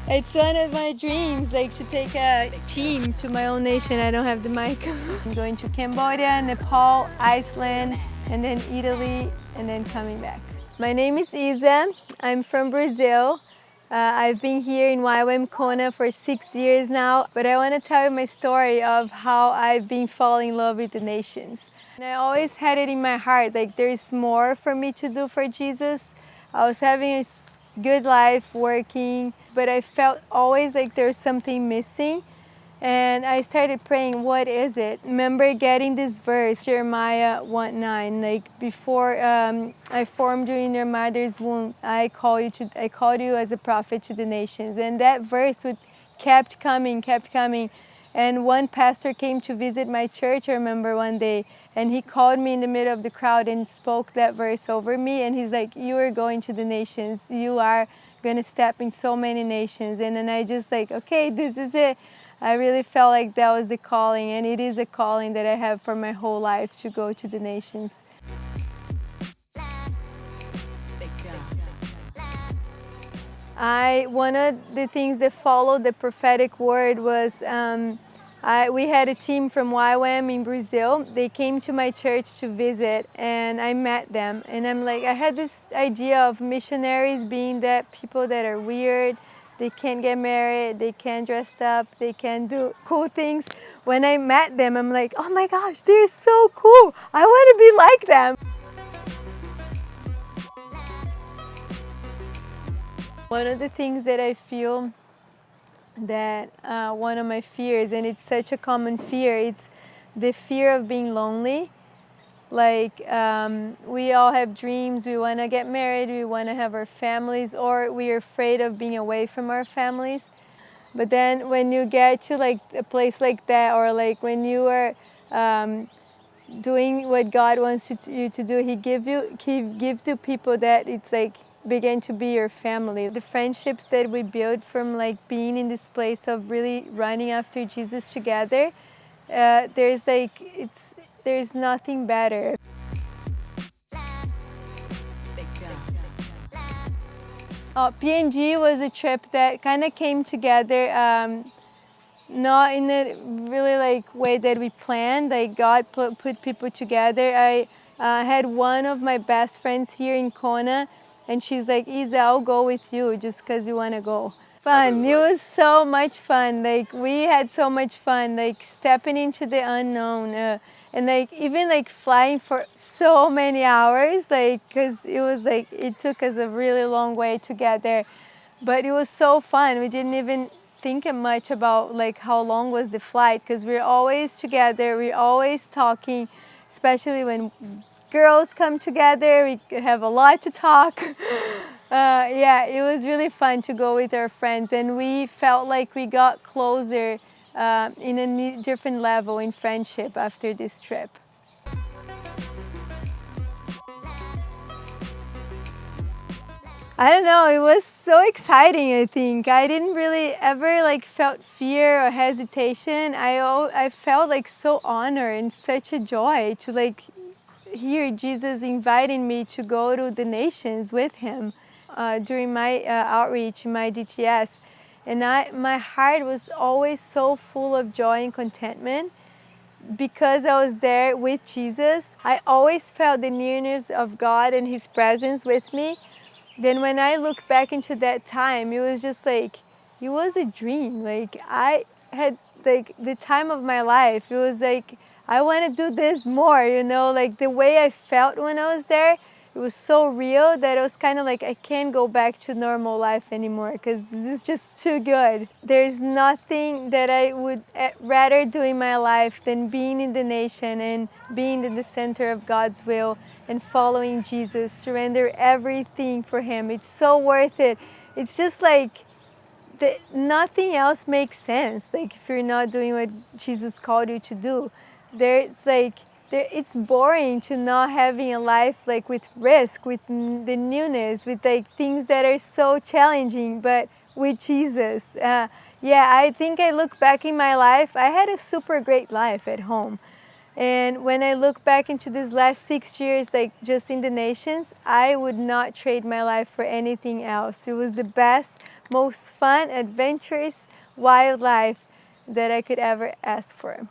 It's one of my dreams, like to take a team to my own nation. I don't have the mic. I'm going to Cambodia, Nepal, Iceland, and then Italy, and then coming back. My name is Isa. I'm from Brazil. I've been here in YWAM Kona for 6 years now, but I want to tell you my story of how I've been falling in love with the nations. And I always had it in my heart, like there's more for me to do for Jesus. I was having a good life working, but I felt always like there's something missing. And I started praying, what is it? Remember getting this verse, Jeremiah 1:9, like before I formed you in your mother's womb, I called you as a prophet to the nations. And that verse kept coming, kept coming. And one pastor came to visit my church, I remember one day, and he called me in the middle of the crowd and spoke that verse over me. And he's like, you are going to the nations. You are going to step in so many nations. And then I just like, okay, this is it. I really felt like that was the calling, and it is a calling that I have for my whole life to go to the nations. One of the things that followed the prophetic word was we had a team from YWAM in Brazil. They came to my church to visit, and I met them. And I'm like, I had this idea of missionaries being that people that are weird. They can't get married, they can't dress up, they can't do cool things. When I met them, I'm like, oh my gosh, they're so cool. I want to be like them. One of the things that I feel that one of my fears, and it's such a common fear, it's the fear of being lonely. Like we all have dreams, we want to get married, we want to have our families, or we're afraid of being away from our families. But then when you get to like a place like that, or like when you are doing what God wants you to do, He gives you people that it's like begin to be your family. The friendships that we build from like being in this place of really running after Jesus together, there's nothing better. PNG was a trip that kind of came together, not in a really like way that we planned. Like God put people together. I had one of my best friends here in Kona, and she's like, Isa, I'll go with you just because you want to go. Fun. It was so much fun. Like we had so much fun, like stepping into the unknown. And like even like flying for so many hours, like because it was like it took us a really long way to get there, but it was so fun. We didn't even think much about like how long was the flight, because we're always together, we're always talking, especially when girls come together, we have a lot to talk. Yeah, it was really fun to go with our friends, and we felt like we got closer in a different level in friendship after this trip. I don't know, it was so exciting, I think. I didn't really ever like felt fear or hesitation. I felt like so honored and such a joy to like hear Jesus inviting me to go to the nations with Him during my outreach, my DTS. And my heart was always so full of joy and contentment because I was there with Jesus. I always felt the nearness of God and His presence with me. Then when I look back into that time, it was just like, it was a dream. Like I had like the time of my life. It was like, I want to do this more, you know, like the way I felt when I was there, it was so real that it was kind of like, I can't go back to normal life anymore because this is just too good. There's nothing that I would rather do in my life than being in the nation and being in the center of God's will and following Jesus, surrender everything for Him. It's so worth it. It's just like, nothing else makes sense. Like if you're not doing what Jesus called you to do, it's boring to not having a life like with risk, with the newness, with like things that are so challenging, but with Jesus. Yeah, I think I look back in my life, I had a super great life at home. And when I look back into these last 6 years, like just in the nations, I would not trade my life for anything else. It was the best most fun, adventurous wildlife that I could ever ask for.